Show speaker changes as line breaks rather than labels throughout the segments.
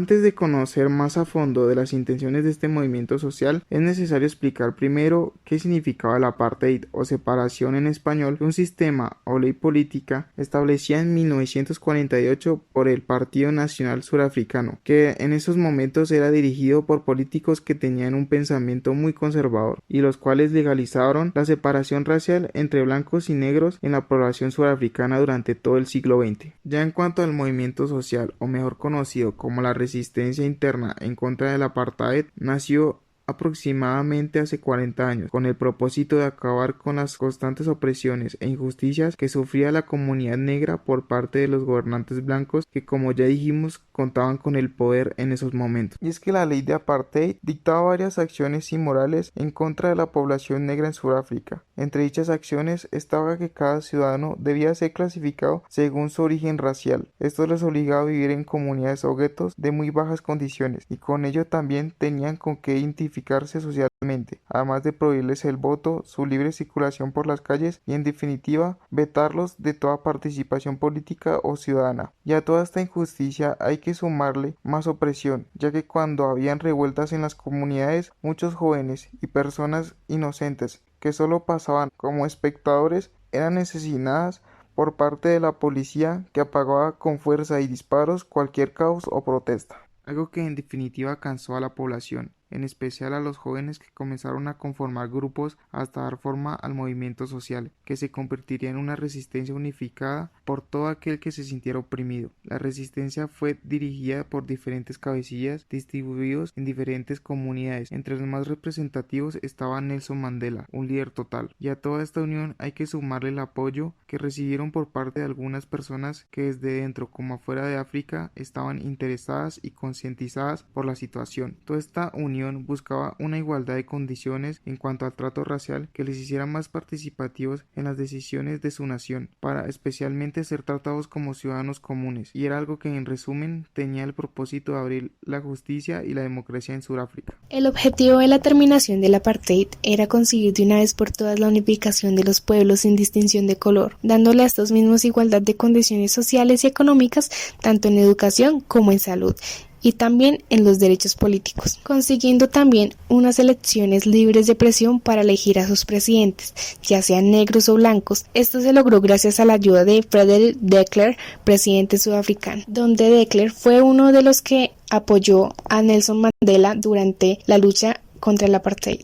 Antes de conocer más a fondo de las intenciones de este movimiento social, es necesario explicar primero qué significaba el apartheid o separación en español, un sistema o ley política establecida en 1948 por el Partido Nacional Surafricano, que en esos momentos era dirigido por políticos que tenían un pensamiento muy conservador y los cuales legalizaron la separación racial entre blancos y negros en la población surafricana durante todo el siglo XX. Ya en cuanto al movimiento social, o mejor conocido como la resistencia interna en contra del apartheid, nació aproximadamente hace 40 años, con el propósito de acabar con las constantes opresiones e injusticias que sufría la comunidad negra por parte de los gobernantes blancos que, como ya dijimos, contaban con el poder en esos momentos. Y es que la ley de apartheid dictaba varias acciones inmorales en contra de la población negra en Sudáfrica. Entre dichas acciones estaba que cada ciudadano debía ser clasificado según su origen racial. Esto les obligaba a vivir en comunidades o guetos de muy bajas condiciones, y con ello también tenían con qué identificarse socialmente, además de prohibirles el voto, su libre circulación por las calles y, en definitiva, vetarlos de toda participación política o ciudadana. Y a toda esta injusticia hay que sumarle más opresión, ya que cuando habían revueltas en las comunidades, muchos jóvenes y personas inocentes que solo pasaban como espectadores eran asesinadas por parte de la policía, que apagaba con fuerza y disparos cualquier caos o protesta. Algo que en definitiva cansó a la población, en especial a los jóvenes, que comenzaron a conformar grupos hasta dar forma al movimiento social, que se convertiría en una resistencia unificada por todo aquel que se sintiera oprimido. La resistencia fue dirigida por diferentes cabecillas distribuidos en diferentes comunidades. Entre los más representativos estaba Nelson Mandela, un líder total, y a toda esta unión hay que sumarle el apoyo que recibieron por parte de algunas personas que desde dentro como afuera de África estaban interesadas y concientizadas por la situación. Toda esta unión buscaba una igualdad de condiciones en cuanto al trato racial que les hiciera más participativos en las decisiones de su nación, para especialmente ser tratados como ciudadanos comunes, y era algo que en resumen tenía el propósito de abrir la justicia y la democracia en Sudáfrica.
El objetivo de la terminación del apartheid era conseguir de una vez por todas la unificación de los pueblos sin distinción de color, dándole a estos mismos igualdad de condiciones sociales y económicas, tanto en educación como en salud, y también en los derechos políticos, consiguiendo también unas elecciones libres de presión para elegir a sus presidentes, ya sean negros o blancos. Esto se logró gracias a la ayuda de Frederick de Klerk, presidente sudafricano, donde de Klerk fue uno de los que apoyó a Nelson Mandela durante la lucha contra el apartheid.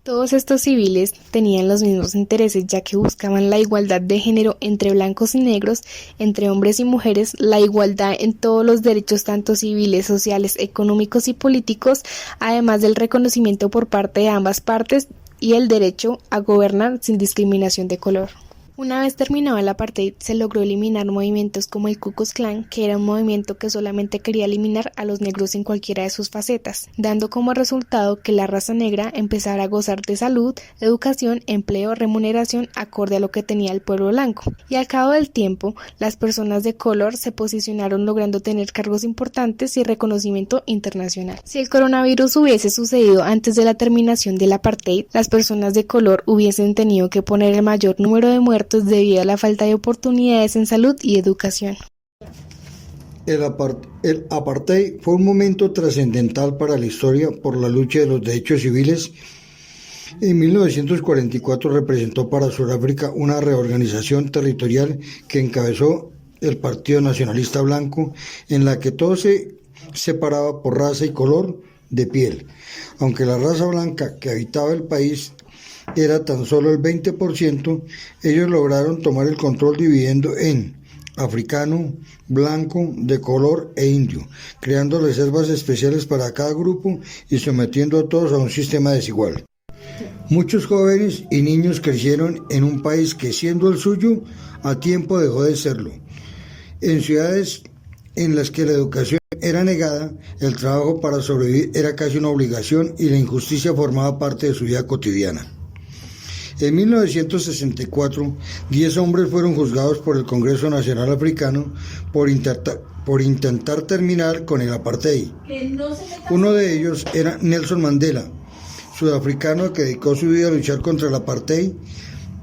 Todos estos civiles tenían los mismos intereses, ya que buscaban la igualdad de género entre blancos y negros, entre hombres y mujeres, la igualdad en todos los derechos tanto civiles, sociales, económicos y políticos, además del reconocimiento por parte de ambas partes y el derecho a gobernar sin discriminación de color. Una vez terminado el apartheid, se logró eliminar movimientos como el Ku Klux Klan, que era un movimiento que solamente quería eliminar a los negros en cualquiera de sus facetas, dando como resultado que la raza negra empezara a gozar de salud, educación, empleo, remuneración acorde a lo que tenía el pueblo blanco. Y al cabo del tiempo, las personas de color se posicionaron logrando tener cargos importantes y reconocimiento internacional. Si el coronavirus hubiese sucedido antes de la terminación del apartheid, las personas de color hubiesen tenido que poner el mayor número de muertos debido a la falta de oportunidades en salud y educación.
El apartheid fue un momento trascendental para la historia por la lucha de los derechos civiles. En 1944 representó para Sudáfrica una reorganización territorial que encabezó el Partido Nacionalista Blanco, en la que todo se separaba por raza y color de piel. Aunque la raza blanca que habitaba el país era tan solo el 20%, ellos lograron tomar el control dividiendo en africano, blanco, de color e indio, creando reservas especiales para cada grupo y sometiendo a todos a un sistema desigual. Muchos jóvenes y niños crecieron en un país que, siendo el suyo, a tiempo dejó de serlo. En ciudades en las que la educación era negada, el trabajo para sobrevivir era casi una obligación y la injusticia formaba parte de su vida cotidiana. En 1964, 10 hombres fueron juzgados por el Congreso Nacional Africano por intentar terminar con el apartheid. Uno de ellos era Nelson Mandela, sudafricano que dedicó su vida a luchar contra el apartheid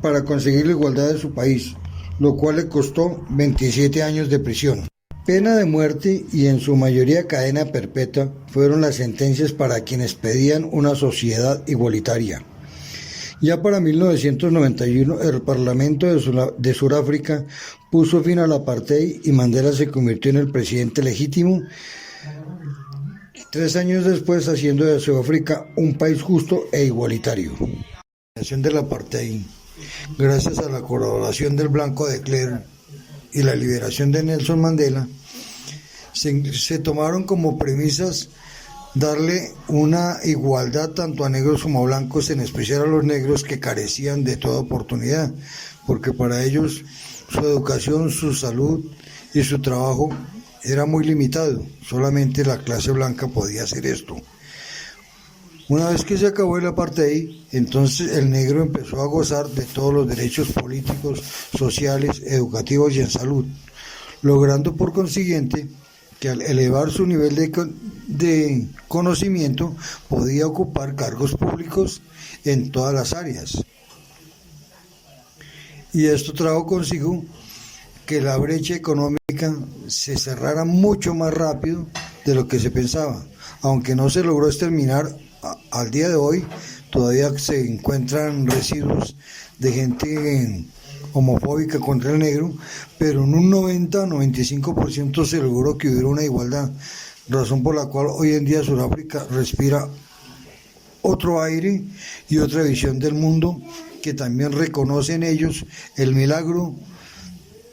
para conseguir la igualdad de su país, lo cual le costó 27 años de prisión. Pena de muerte y en su mayoría cadena perpetua fueron las sentencias para quienes pedían una sociedad igualitaria. Ya para 1991 el Parlamento de Sudáfrica puso fin al apartheid y Mandela se convirtió en el presidente legítimo, 3 años después haciendo de Sudáfrica un país justo e igualitario. La eliminación del apartheid, gracias a la colaboración del Blanco de Klerk y la liberación de Nelson Mandela, se tomaron como premisas darle una igualdad tanto a negros como a blancos, en especial a los negros que carecían de toda oportunidad, porque para ellos su educación, su salud y su trabajo era muy limitado, solamente la clase blanca podía hacer esto. Una vez que se acabó el apartheid, entonces el negro empezó a gozar de todos los derechos políticos, sociales, educativos y en salud, logrando por consiguiente que al elevar su nivel de conocimiento podía ocupar cargos públicos en todas las áreas. Y esto trajo consigo que la brecha económica se cerrara mucho más rápido de lo que se pensaba. Aunque no se logró exterminar, al día de hoy todavía se encuentran residuos de gente homofóbica contra el negro, pero en un 90-95% se logró que hubiera una igualdad, razón por la cual hoy en día Sudáfrica respira otro aire y otra visión del mundo, que también reconoce en ellos el milagro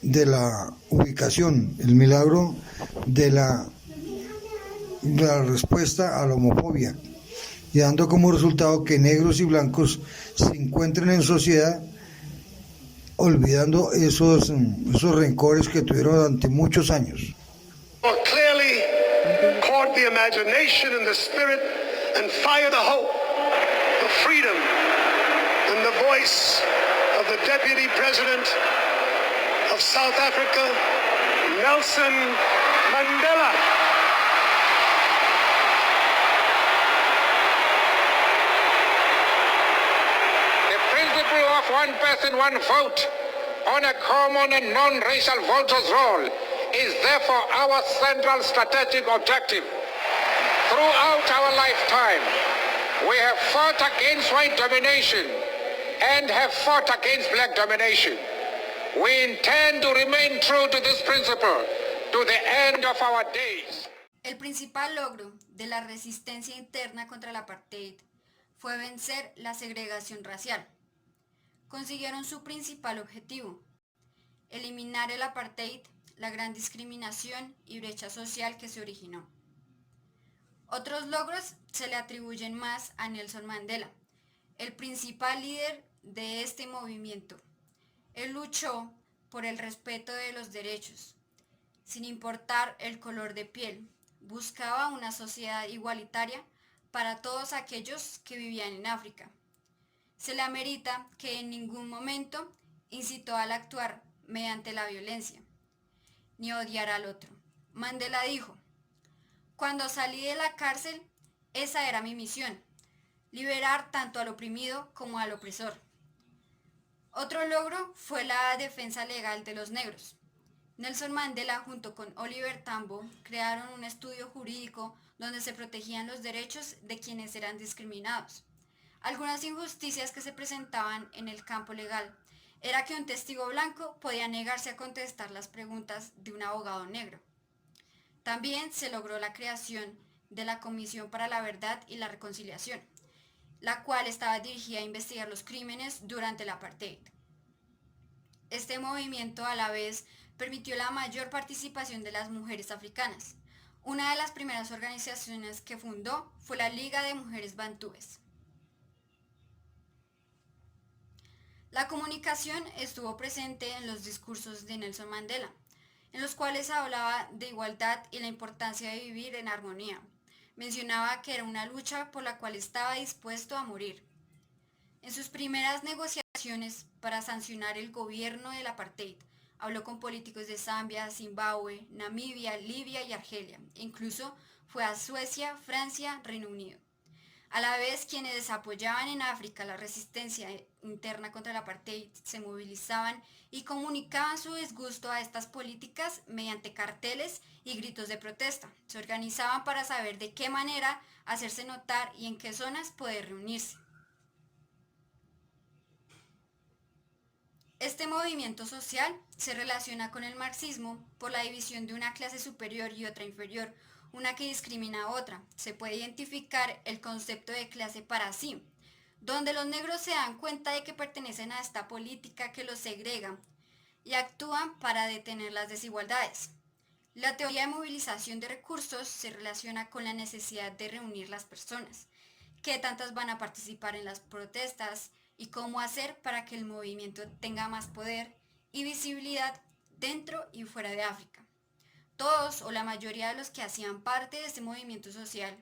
de la ubicación, el milagro de la respuesta a la homofobia, y dando como resultado que negros y blancos se encuentren en sociedad, olvidando esos rencores que tuvieron durante muchos años.
Clearly caught the imagination and the spirit and fire the hope, the freedom and the voice of the Deputy President of South Africa, Nelson Mandela.
Of one person, one vote on a common and non-racial voters' roll is therefore our central strategic objective. Throughout our lifetime, we have fought against white domination and have fought against black domination. We intend to remain true to this principle to the end of our days.
El principal logro de la resistencia interna contra el apartheid fue vencer la segregación racial. Consiguieron su principal objetivo: eliminar el apartheid, la gran discriminación y brecha social que se originó. Otros logros se le atribuyen más a Nelson Mandela, el principal líder de este movimiento. Él luchó por el respeto de los derechos, sin importar el color de piel. Buscaba una sociedad igualitaria para todos aquellos que vivían en África. Se le amerita que en ningún momento incitó al actuar mediante la violencia, ni odiar al otro. Mandela dijo: "Cuando salí de la cárcel, esa era mi misión, liberar tanto al oprimido como al opresor". Otro logro fue la defensa legal de los negros. Nelson Mandela junto con Oliver Tambo crearon un estudio jurídico donde se protegían los derechos de quienes eran discriminados. Algunas injusticias que se presentaban en el campo legal era que un testigo blanco podía negarse a contestar las preguntas de un abogado negro. También se logró la creación de la Comisión para la Verdad y la Reconciliación, la cual estaba dirigida a investigar los crímenes durante el apartheid. Este movimiento a la vez permitió la mayor participación de las mujeres africanas. Una de las primeras organizaciones que fundó fue la Liga de Mujeres Bantúes. La comunicación estuvo presente en los discursos de Nelson Mandela, en los cuales hablaba de igualdad y la importancia de vivir en armonía. Mencionaba que era una lucha por la cual estaba dispuesto a morir. En sus primeras negociaciones para sancionar el gobierno del apartheid, habló con políticos de Zambia, Zimbabue, Namibia, Libia y Argelia. Incluso fue a Suecia, Francia, Reino Unido. A la vez, quienes apoyaban en África la resistencia interna contra el apartheid se movilizaban y comunicaban su disgusto a estas políticas mediante carteles y gritos de protesta. Se organizaban para saber de qué manera hacerse notar y en qué zonas poder reunirse. Este movimiento social se relaciona con el marxismo por la división de una clase superior y otra inferior, una que discrimina a otra. Se puede identificar el concepto de clase para sí, donde los negros se dan cuenta de que pertenecen a esta política que los segrega y actúan para detener las desigualdades. La teoría de movilización de recursos se relaciona con la necesidad de reunir las personas, qué tantas van a participar en las protestas y cómo hacer para que el movimiento tenga más poder y visibilidad dentro y fuera de África. Todos o la mayoría de los que hacían parte de este movimiento social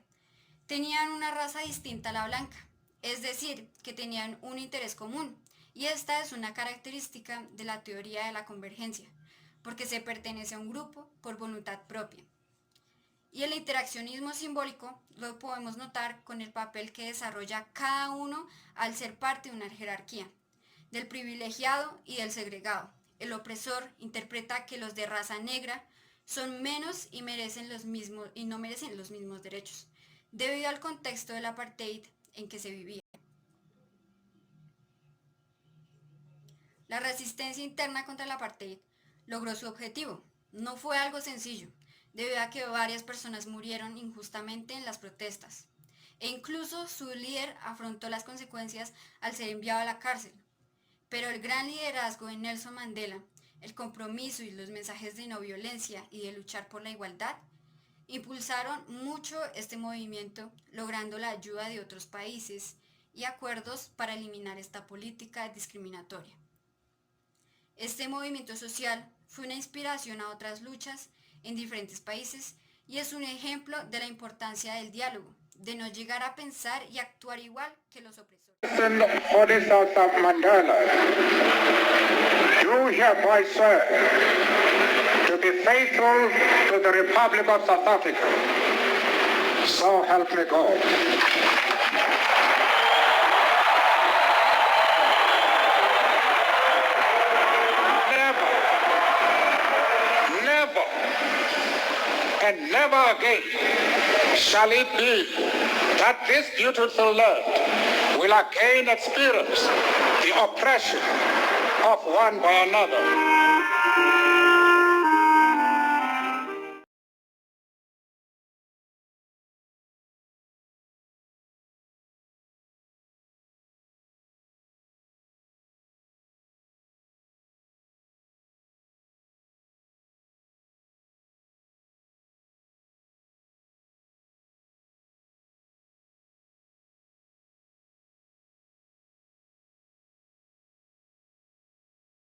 tenían una raza distinta a la blanca, es decir, que tenían un interés común, y esta es una característica de la teoría de la convergencia, porque se pertenece a un grupo por voluntad propia. Y el interaccionismo simbólico lo podemos notar con el papel que desarrolla cada uno al ser parte de una jerarquía, del privilegiado y del segregado. El opresor interpreta que los de raza negra son menos y no merecen los mismos derechos, debido al contexto del apartheid en que se vivía. La resistencia interna contra el apartheid logró su objetivo. No fue algo sencillo, debido a que varias personas murieron injustamente en las protestas, e incluso su líder afrontó las consecuencias al ser enviado a la cárcel. Pero el gran liderazgo de Nelson Mandela, el compromiso y los mensajes de no violencia y de luchar por la igualdad, impulsaron mucho este movimiento, logrando la ayuda de otros países y acuerdos para eliminar esta política discriminatoria. Este movimiento social fue una inspiración a otras luchas en diferentes países y es un ejemplo de la importancia del diálogo, de no llegar a pensar y actuar igual que los opresores.
Do hereby swear to be faithful to the Republic of South Africa. So help me God. Never, and never again shall it be that this beautiful land will again experience the oppression of one by another.